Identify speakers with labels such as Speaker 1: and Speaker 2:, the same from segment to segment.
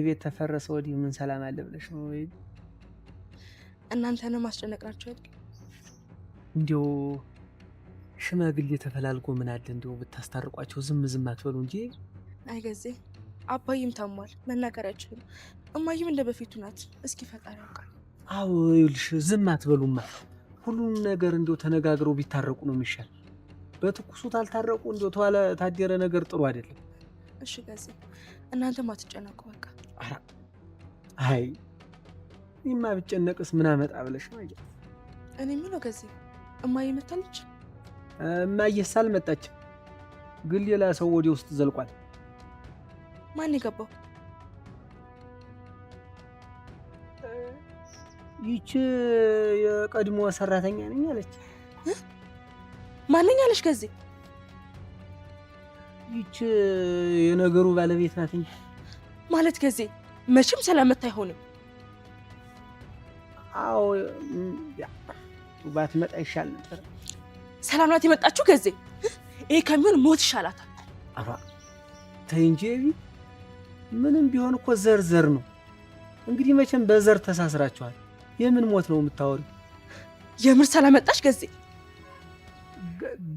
Speaker 1: ቤት ተፈረሰ ወዲህ ምን ሰላም አለ ብለሽ ነው?
Speaker 2: እናንተንም አስጨነቅናችሁ አይደል?
Speaker 1: እንዲያው ሽማግሌ ተፈላልጎ ምን አለ እንዲያው ብታስታርቋቸው ዝም አትበሉ እንጂ።
Speaker 2: አይገዜ አባይም ታሟል፣ መናገር አይችልም። እማይም እንደ በፊቱ ናት። እስኪ ፈጣሪ ያውቃል።
Speaker 1: አዎ ይኸውልሽ ዝም አትበሉማ። ሁሉም ነገር እንዲያው ተነጋግረው ቢታረቁ ነው የሚሻል። በትኩሱ ታልታረቁ እንዲያው ተዋለ ታደረ ነገር ጥሩ አይደለም።
Speaker 2: እሺ ገዜ እናንተም አትጨነቁ በቃ።
Speaker 1: አይ እኔማ ብጨነቅስ ምን አመጣ ብለሽ ነው?
Speaker 2: እኔ ምነው ገዜ እማዬ መጣለች?
Speaker 1: እማዬስ አልመጣችም፣ ግን ሌላ ሰው ወደ ውስጥ ዘልቋል።
Speaker 2: ማን የገባው?
Speaker 1: ይቺ የቀድሞ ሰራተኛ ነኝ አለች።
Speaker 2: ማንኛ አለች ገዜ?
Speaker 1: ይቺ የነገሩ ባለቤት ናት እንጂ
Speaker 2: ማለት ገዜ መቼም ሰላምታ አይሆንም።
Speaker 1: አዎ ባትመጣ ይሻል ነበር።
Speaker 2: ሰላም ናት የመጣችው ገዜ? ይሄ ከሚሆን ሞት ይሻላታል።
Speaker 1: አባ ተይ እንጂ ምንም ቢሆን እኮ ዘር ነው። እንግዲህ መቼም በዘር ተሳስራችኋል። የምን ሞት ነው የምታወሪው?
Speaker 2: የምር ሰላም መጣች ገዜ?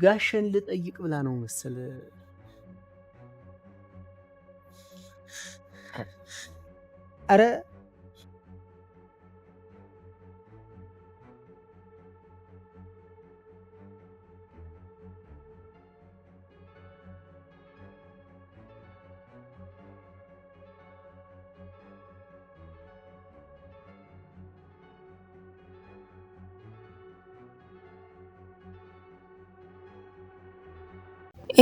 Speaker 1: ጋሸን ልጠይቅ ብላ ነው መሰል። አረ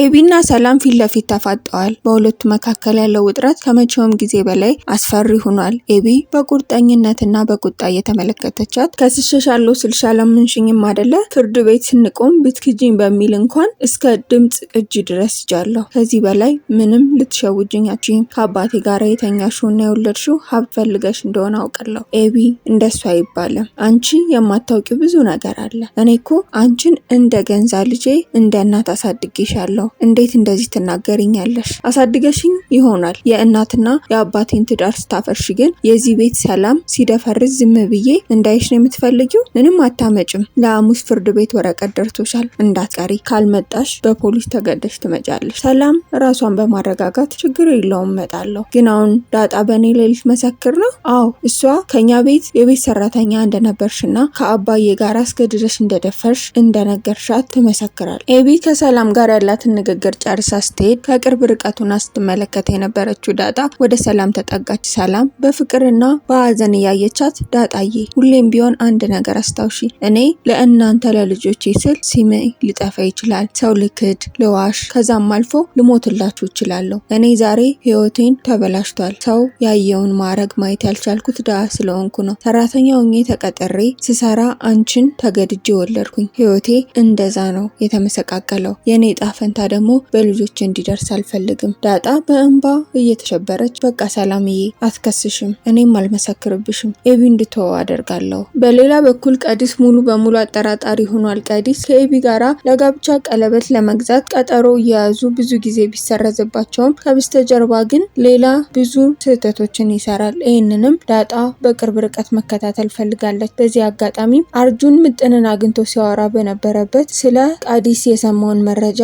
Speaker 3: ኤቢና ሰላም ፊት ለፊት ተፋጠዋል። በሁለቱ መካከል ያለው ውጥረት ከመቼውም ጊዜ በላይ አስፈሪ ሆኗል። ኤቢ በቁርጠኝነትና በቁጣ እየተመለከተቻት ከስሸሻለሁ ስልሽ አላመንሽኝም አይደለ? ፍርድ ቤት ስንቆም ብትክጂኝ በሚል እንኳን እስከ ድምጽ ቅጂ ድረስ ይጃለሁ። ከዚህ በላይ ምንም ልትሸውጅኝ አትችይም። ከአባቴ ጋር የተኛሽውና የወለድሽው ሀብት ፈልገሽ እንደሆነ አውቃለሁ። ኤቢ እንደሱ አይባልም። አንቺ የማታውቂው ብዙ ነገር አለ። እኔ እኮ አንቺን እንደ ገንዛ ልጄ እንደ እናት አሳድጌሻለሁ። እንዴት እንደዚህ ትናገሪኛለሽ? አሳድገሽኝ ይሆናል የእናትና የአባቴን ትዳር ስታፈርሽ ግን የዚህ ቤት ሰላም ሲደፈርስ ዝም ብዬ እንዳይሽ ነው የምትፈልጊው? ምንም አታመጭም። ለሐሙስ ፍርድ ቤት ወረቀት ደርሶሻል፣ እንዳትቀሪ። ካልመጣሽ በፖሊስ ተገደሽ ትመጫለሽ። ሰላም ራሷን በማረጋጋት ችግር የለውም እመጣለሁ። ግን አሁን ዳጣ በእኔ ላይ ልትመሰክር ነው? አዎ እሷ ከኛ ቤት የቤት ሰራተኛ እንደነበርሽና ከአባዬ ጋር አስገድደሽ እንደደፈርሽ እንደነገርሻት ትመሰክራል። ኤቢ ከሰላም ጋር ያላት ንግግር ጨርሳ ስትሄድ ከቅርብ ርቀቱና ስትመለከት የነበረችው ዳጣ ወደ ሰላም ተጠጋች። ሰላም በፍቅርና በሀዘን እያየቻት ዳጣዬ ሁሌም ቢሆን አንድ ነገር አስታውሺ፣ እኔ ለእናንተ ለልጆቼ ስል ስሜ ሊጠፋ ይችላል፣ ሰው ልክድ፣ ልዋሽ፣ ከዛም አልፎ ልሞትላችሁ እችላለሁ። እኔ ዛሬ ህይወቴን ተበላሽቷል። ሰው ያየውን ማረግ ማየት ያልቻልኩት ድሃ ስለሆንኩ ነው። ሰራተኛ ሆኜ ተቀጥሬ ስሰራ አንቺን ተገድጄ ወለድኩኝ። ህይወቴ እንደዛ ነው የተመሰቃቀለው። የኔ ጣፈንታ ደግሞ በልጆች እንዲደርስ አልፈልግም። ዳጣ በእንባ እየተሸበረች በቃ ሰላምዬ አትከስሽም፣ እኔም አልመሰክርብሽም፣ ኤቢ እንድትወው አደርጋለሁ። በሌላ በኩል ቀዲስ ሙሉ በሙሉ አጠራጣሪ ሆኗል። ቀዲስ ከኤቢ ጋራ ለጋብቻ ቀለበት ለመግዛት ቀጠሮ እየያዙ ብዙ ጊዜ ቢሰረዝባቸውም ከበስተጀርባ ግን ሌላ ብዙ ስህተቶችን ይሰራል። ይህንንም ዳጣ በቅርብ ርቀት መከታተል ፈልጋለች። በዚህ አጋጣሚ አርጁን ምጥንን አግኝቶ ሲያወራ በነበረበት ስለ ቀዲስ የሰማውን መረጃ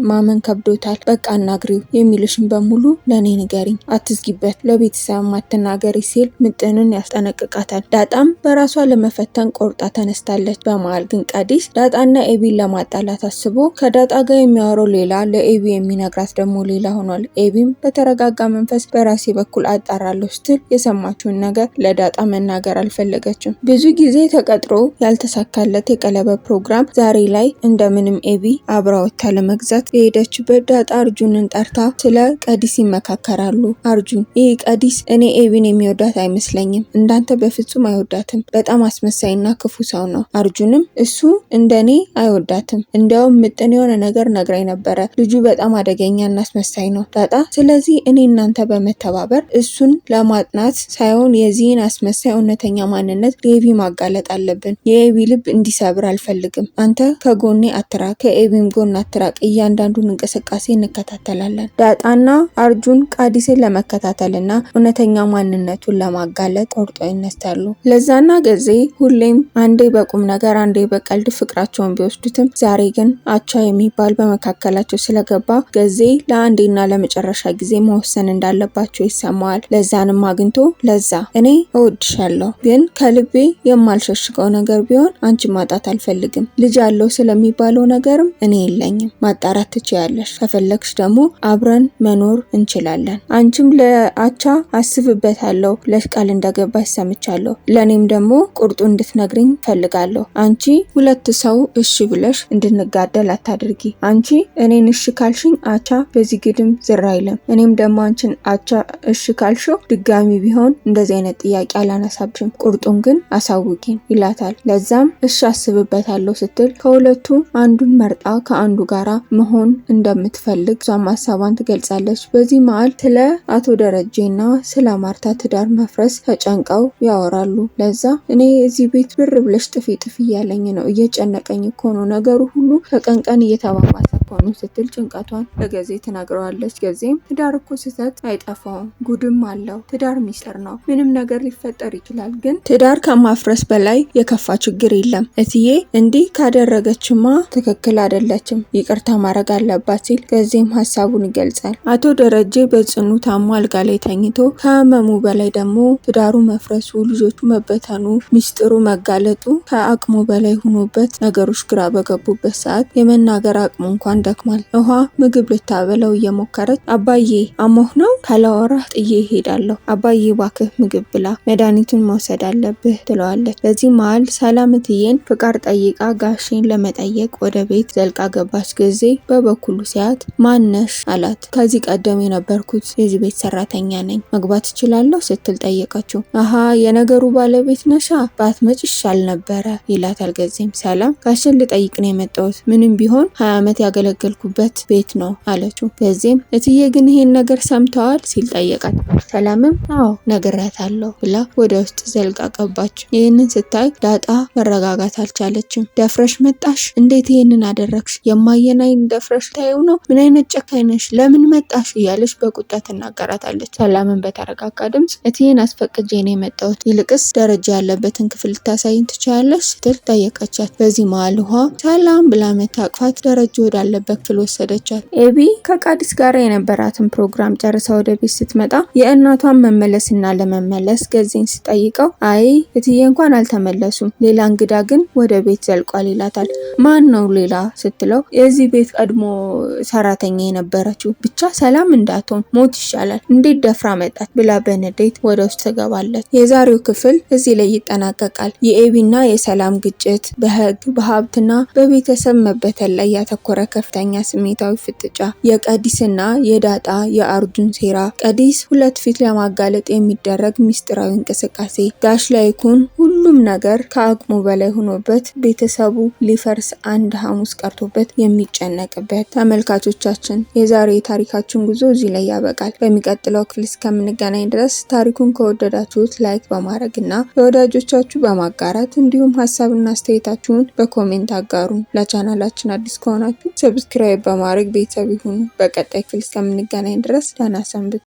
Speaker 3: ማመን ከብዶታል። በቃ አናግሪው፣ የሚልሽን በሙሉ ለኔ ንገሪኝ፣ አትዝጊበት፣ ለቤተሰብ አትናገሪ ሲል ምጥንን ያስጠነቅቃታል። ዳጣም በራሷ ለመፈተን ቆርጣ ተነስታለች። በመሃል ግን ቀዲስ ዳጣና ኤቢን ለማጣላት አስቦ ከዳጣ ጋር የሚያወራው ሌላ፣ ለኤቢ የሚነግራት ደግሞ ሌላ ሆኗል። ኤቢም በተረጋጋ መንፈስ በራሴ በኩል አጣራለሁ ስትል የሰማችውን ነገር ለዳጣ መናገር አልፈለገችም። ብዙ ጊዜ ተቀጥሮ ያልተሳካለት የቀለበት ፕሮግራም ዛሬ ላይ እንደምንም ኤቢ አብራ ወጥታ ለመግዛት የሄደችበት ዳጣ አርጁንን ጠርታ ስለ ቀዲስ ይመካከራሉ። አርጁን ይህ ቀዲስ እኔ ኤቢን የሚወዳት አይመስለኝም፣ እንዳንተ በፍጹም አይወዳትም፣ በጣም አስመሳይና ክፉ ሰው ነው። አርጁንም እሱ እንደኔ አይወዳትም፣ እንዲያውም ምጥን የሆነ ነገር ነግራኝ ነበረ፣ ልጁ በጣም አደገኛና አስመሳይ ነው። ዳጣ ስለዚህ እኔ እናንተ በመተባበር እሱን ለማጥናት ሳይሆን የዚህን አስመሳይ እውነተኛ ማንነት ለኤቢ ማጋለጥ አለብን። የኤቢ ልብ እንዲሰብር አልፈልግም። አንተ ከጎኔ አትራቅ፣ ከኤቢም ጎን አትራቅ። እያንዳንዱ እያንዳንዱን እንቅስቃሴ እንከታተላለን። ዳጣና አርጁን ቃዲስን ለመከታተልና እውነተኛ ማንነቱን ለማጋለጥ ቆርጦ ይነሳሉ። ለዛና ገዜ ሁሌም አንዴ በቁም ነገር አንዴ በቀልድ ፍቅራቸውን ቢወስዱትም ዛሬ ግን አቻ የሚባል በመካከላቸው ስለገባ ገዜ ለአንዴና ለመጨረሻ ጊዜ መወሰን እንዳለባቸው ይሰማዋል። ለዛንም አግኝቶ ለዛ እኔ እወድሻለሁ፣ ግን ከልቤ የማልሸሽገው ነገር ቢሆን አንቺ ማጣት አልፈልግም። ልጅ አለው ስለሚባለው ነገርም እኔ የለኝም። ማጣራት ትችያለሽ። ከፈለግሽ ደግሞ አብረን መኖር እንችላለን። አንቺም ለአቻ አስብበታለሁ ብለሽ ቃል እንደገባሽ ሰምቻለሁ። ለኔም ደግሞ ቁርጡ እንድትነግሪኝ ፈልጋለሁ። አንቺ ሁለት ሰው እሺ ብለሽ እንድንጋደል አታድርጊ። አንቺ እኔን እሺ ካልሽኝ አቻ በዚህ ግድም ዝር አይልም። እኔም ደግሞ አንቺን አቻ እሺ ካልሽው ድጋሚ ቢሆን እንደዚህ አይነት ጥያቄ አላነሳብሽም። ቁርጡን ግን አሳውቂኝ ይላታል። ለዛም እሺ አስብበታለሁ ስትል ከሁለቱ አንዱን መርጣ ከአንዱ ጋራ መሆን እንደምትፈልግ እሷም ሀሳቧን ትገልጻለች። በዚህ መሀል ስለ አቶ ደረጀና ስለ ማርታ ትዳር መፍረስ ተጨንቀው ያወራሉ። ለዛ እኔ እዚህ ቤት ብር ብለሽ ጥፊ ጥፊ እያለኝ ነው፣ እየጨነቀኝ እኮ ነው፣ ነገሩ ሁሉ ከቀን ቀን እየተባባሰ ነው ስትል ጭንቀቷን ለገዜ ትነግረዋለች። ገዜም ትዳር እኮ ስህተት አይጠፋውም፣ ጉድም አለው። ትዳር ሚስጥር ነው፣ ምንም ነገር ሊፈጠር ይችላል፣ ግን ትዳር ከማፍረስ በላይ የከፋ ችግር የለም። እትዬ እንዲህ ካደረገችማ ትክክል አይደለችም፣ ይቅርታ ማድረግ አለባት ሲል ገዜም ሀሳቡን ይገልጻል። አቶ ደረጀ በጽኑ ታሞ አልጋ ላይ ተኝቶ ከህመሙ በላይ ደግሞ ትዳሩ መፍረሱ፣ ልጆቹ መበተኑ፣ ሚስጥሩ መጋለጡ ከአቅሙ በላይ ሆኖበት ነገሮች ግራ በገቡበት ሰዓት የመናገር አቅሙ እንኳን ደክሟል። ውሃ ምግብ ልታበለው እየሞከረች አባዬ አሞህ ነው ካላወራህ ጥዬ እሄዳለሁ፣ አባዬ ባክህ ምግብ ብላ፣ መድኃኒቱን መውሰድ አለብህ ትለዋለች። በዚህ መሀል ሰላም እትዬን ፍቃድ ጠይቃ ጋሼን ለመጠየቅ ወደ ቤት ዘልቃ ገባች። ጊዜ በበኩሉ ሲያት ማነሽ አላት። ከዚህ ቀደም የነበርኩት የዚህ ቤት ሰራተኛ ነኝ፣ መግባት እችላለሁ ስትል ጠየቀችው። አሃ የነገሩ ባለቤት ነሻ፣ ባትመጭ ይሻል ነበረ ይላታል። ገዜም ሰላም ጋሼን ልጠይቅ ነው የመጣሁት፣ ምንም ቢሆን 20 ዓመት ያገለገልኩበት ቤት ነው አለችው። ገዜም እትዬ ግን ይሄን ነገር ሰምተዋል ሲል ጠየቃት። ሰላምም አዎ ነግሬያታለሁ ብላ ወደ ውስጥ ዘልቃ ገባች። ይህንን ስታይ ዳጣ መረጋጋት አልቻለችም። ደፍረሽ መጣሽ? እንዴት ይህንን አደረግሽ? የማየን አይን ደፍረሽ ታየው ነው? ምን አይነት ጨካኝ ነሽ? ለምን መጣሽ? እያለች በቁጣ ትናገራታለች። ሰላምን በተረጋጋ ድምጽ እትዬን አስፈቅጄ ነው የመጣሁት፣ ይልቅስ ደረጃ ያለበትን ክፍል ልታሳይኝ ትችያለሽ ስትል ጠየቀቻት። በዚህ መሀል ውሃ ሰላም ብላ መታቅፋት ደረጃ ወዳለበት ክፍል ወሰደቻት። ኤቢ ከቃዲስ ጋር የነበራትን ፕሮግራም ጨርሳ ወደ ቤት ስትመጣ የእናቷን መመለስና ለመመለስ ገዜን ስጠይቀው አይ እትዬ እንኳን አልተመለሱም፣ ሌላ እንግዳ ግን ወደ ቤት ዘልቋል ይላታል። ማን ነው ሌላ ስትለው የዚህ ቤት ቀድሞ ሰራተኛ የነበረችው፣ ብቻ ሰላም እንዳትሆን ሞት ይሻላል፣ እንዴት ደፍራ መጣት ብላ በንዴት ወደ ውስጥ ትገባለች። የዛሬው ክፍል እዚህ ላይ ይጠናቀቃል። የኤቢና የሰላም ግጭት በህግ በሀብትና በቤተሰብ መበተል ላይ ያተኮረ ከፍተኛ ስሜታዊ ፍጥጫ፣ የቀዲስና የዳጣ የአርጁን ሴራ፣ ቀዲስ ሁለት ፊት ለማጋለጥ የሚደረግ ሚስጥራዊ እንቅስቃሴ፣ ጋሽ ላይኩን ሁሉም ነገር ከአቅሙ በላይ ሆኖበት ቤተሰቡ ሊፈርስ አንድ ሐሙስ ቀርቶበት የሚጨነቅበት። ተመልካቾቻችን የዛሬ የታሪካችን ጉዞ እዚህ ላይ ያበቃል። በሚቀጥለው ክፍል እስከምንገናኝ ድረስ ታሪኩን ከወደዳችሁት ላይክ በማድረግና ለወዳጆቻችሁ በማጋራት እንዲሁም ሀሳብና አስተያየታችሁን በኮሜንት አጋሩን። ለቻናላችን አዲስ ከሆናችሁ ሰብስክራይብ በማድረግ ቤተሰብ ይሁኑ። በቀጣይ ክፍል እስከምንገናኝ ድረስ ደህና ሰንብቱ።